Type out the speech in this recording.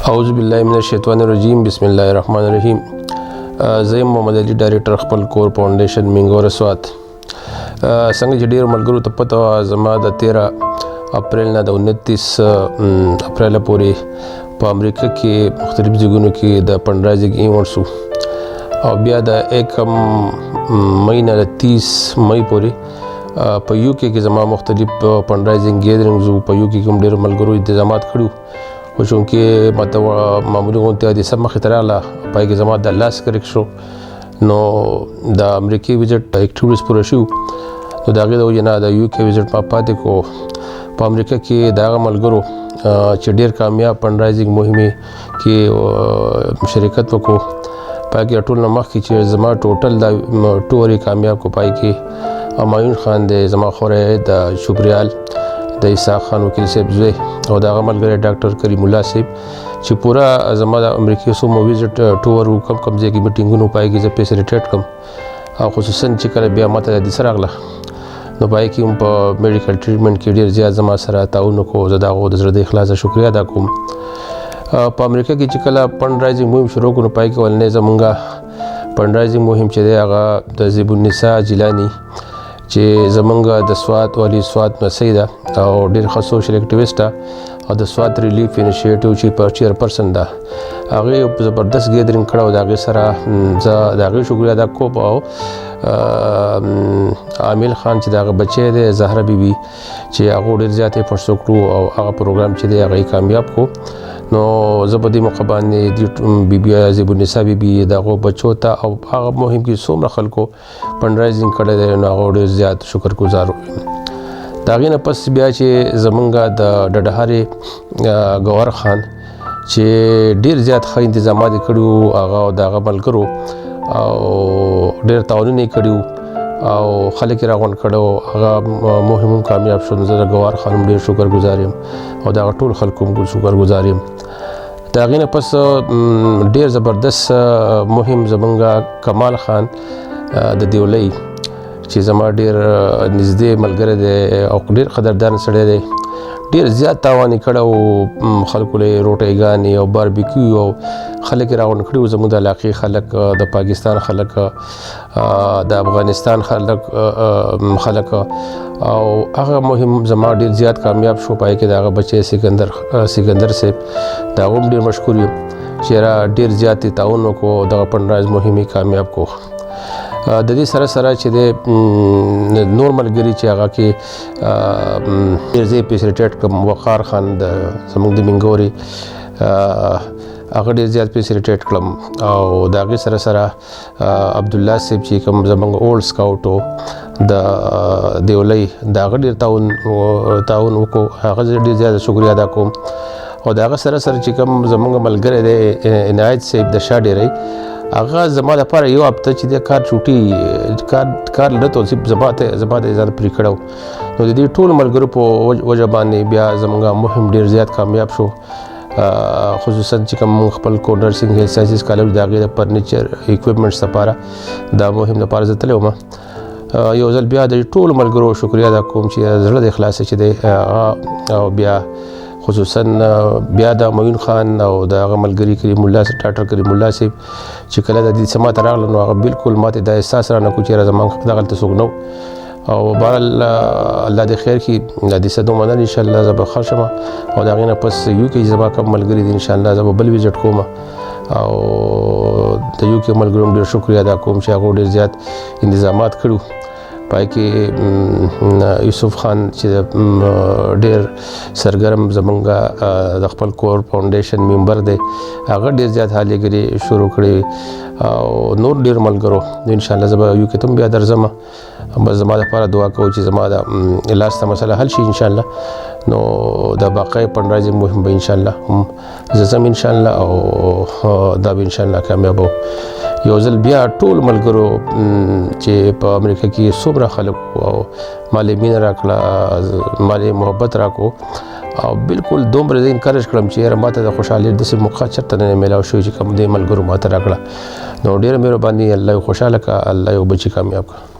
اعوذ بالله من الشیطان الرجیم بسم الله الرحمن الرحیم. زه محمد علي ډایریکټر خپل کور فاونډیشن منګور سوات. څنګه چې ډیر ملګرو ته پته وه زما د 13 اپریل نه د 29 اپریل پورې په امریکا کې مختلف ځایونو کې د فنډرایزینګ ایونټس وو او بیا د 1 مئی نه د 30 مئی پورې په یو کې زما مختلف فنډرایزینګ ګیدرینګز وو. په یو کې کوم ډیر ملګرو انتظامات کړو خو چونکې ماته معمولي غونډه د سم مخې ته راغله پای کې زما د لاس کریکټ شو نو د امریکې ویزټ اکټیویټیز پوره شو نو د هغې د وجې نه د یو کې ویزټ ما پاتې کو. په امریکا کې د هغه ملګرو چې ډېر کامیاب فنډرایزینګ مهمې کې شرکت وکړو پای کې ټول نه مخکې چې زما ټوټل د ټورې کامیاب کو پای کې همایون خان دی زما خوری د شوبریال د اسحاق خان وکیل صاحب زوی او د هغه ملګری ډاکټر کریم الله صاحب چې پوره زما د امریکې څومره ویزټ ټور وو کم ځای کې میټینګونو پای کې زه فیسیلیټیټ کړم او خصوصا چې کله بیا ماته د حادثه راغله نو پای کې هم په میډیکل ټریټمنټ کې ډېر زیات زما سره تعاون وکړو. زه د هغو د زړه د اخلاصه شکریه ادا کوم. په امریکا کې چې کله فنډرایزینګ مهم شروع کړو نو پای کې ولنې زمونږ فنډرایزینګ مهم چې دی هغه د زیب النساء جیلانی چې زمونږ د سوات والی سوات نسۍ ده او ډېر ښه سوشل اکټیویسټ او د سوات ریلیف انیشیټیو چې په چیرپرسن ده هغې یو زبردست ګیدرینګ کړی او د هغې سره زه د هغې شکریه ادا کوم. او عامل خان چې د هغه بچی دی زهره بیبي چې هغو ډېر زیات ایفرټس وکړو او هغه پروګرام چې دی هغه یې کامیاب کړو. نو زه په دې موقع باندې د بیبي زیب النساء بیبي د هغو بچو ته او هغه مهم کې څومره خلکو فنډرایزینګ کړی دی نو هغه ډېر زیات شکرګزار ویم. د هغې نه پس بیا چې زمونږ د ډډهارې ګوهر خان چې ډېر زیات ښه انتظامات یې کړي وو هغه او د هغه ملګرو او ډېر تعاونونه یې کړي وو او خلک یې راغونډ کړی هغه مهم هم کامیاب شو. زه د ګوهر خان هم ډېر شکرګزار یم او د هغه ټول خلکو هم شکرګزار یم. د هغې نه پس ډېر زبردست مهم زمونږ کمال خان د دیولۍ چې زما ډېر نږدې ملګری دی او ډېر قدردان سړی دی ډېر زیات تاوان یې کړی و خلکو له روټۍ او باربیکیو او خلک یې راغونډ کړي وو زموږ د علاقې خلک د پاکستان خلک د افغانستان خلک او هغه مهم زما ډېر زیات کامیاب شو. پای کې د هغه بچی سکندر صاحب د هغه هم ډېر مشکور یم چې ډېر زیات تعاون وکړو دغه فنډرایز مهم یې کامیاب کړو. د دې سره سره چې د نور ملګري چې هغه کې ډېر زه یې فیسیلیټیټ کړم وقار خان د زموږ د منګورې هغه ډېر زیات فیسیلیټیټ کړم او د هغې سره سره عبدالله صاحب چې کوم زموږ اولډ سکاوټ و د دیولۍ د هغه ډېر تعاون وکړو هغه زه ډېر زیات شکریه ادا کوم. او د هغه سره سره چې کوم زموږ ملګری دی عنایت صاحب د شا ډېری هغه زما لپاره یو هفته چې د کار چوټي کار لرته زما ته ځان پرې کړی و نو د دې ټولو ملګرو په وجه باندې بیا زموږ مهم ډېر زیات کامیاب شو. خصوصا چې کوم خپل کو نرسنګ هیلث ساینسز کالج د هغې د فرنیچر اکوپمنټس لپاره دا مهم لپاره زه تللی وم. یو ځل بیا د ټولو ملګرو شکریه ادا کوم چې زړه د اخلاصه چې دی او بیا خصوصا بیا د همایون خان او د هغه ملګري کریم الله ډاکټر کریم الله صاحب چې کله د دې څه ماته راغله نو هغه بالکل ماته دا احساس رانه کړو چې زما دغلته څوک نه او بهرحال الله دې خیر کړي د دې څه دومره انشاءالله زه به ښه شم او د هغې نه پس یو کې زما کوم ملګري دي انشاءالله زه به بل ویزټ کوم او د یو کې ملګرو هم ډېر شکریه ادا کوم چې هغو ډېر زیات انتظامات کړو. پای کې یوسف خان چې ډېر سرګرم زمونږ د خپل کور فاونډیشن ممبر دی هغه ډېر زیات هلې شروع کړي او نور ډېر ملګرو انشاءالله زه به یو کې ته هم بیا درځم بس زما لپاره دعا کوو چې زما د علاج ته مسله حل شي انشاءالله نو د باقی فنډرایزینګ مهم به انشاءالله هم زه ځم انشاءالله او دا به انشاءالله کامیابو. یو ځل بیا ټول ملګرو چې په امریکا کې څومره خلک او مالې مینه راکړه مالې محبت راکړو او بالکل دومره زه انکرج کړم چې یاره ماته د خوشحالۍ داسې موقع چېرته نه میلاو شوی چې کوم دې ملګرو ماته راکړه نو ډېره مهرباني الله یې خوشحاله کړه الله یې بچي کامیاب کړه.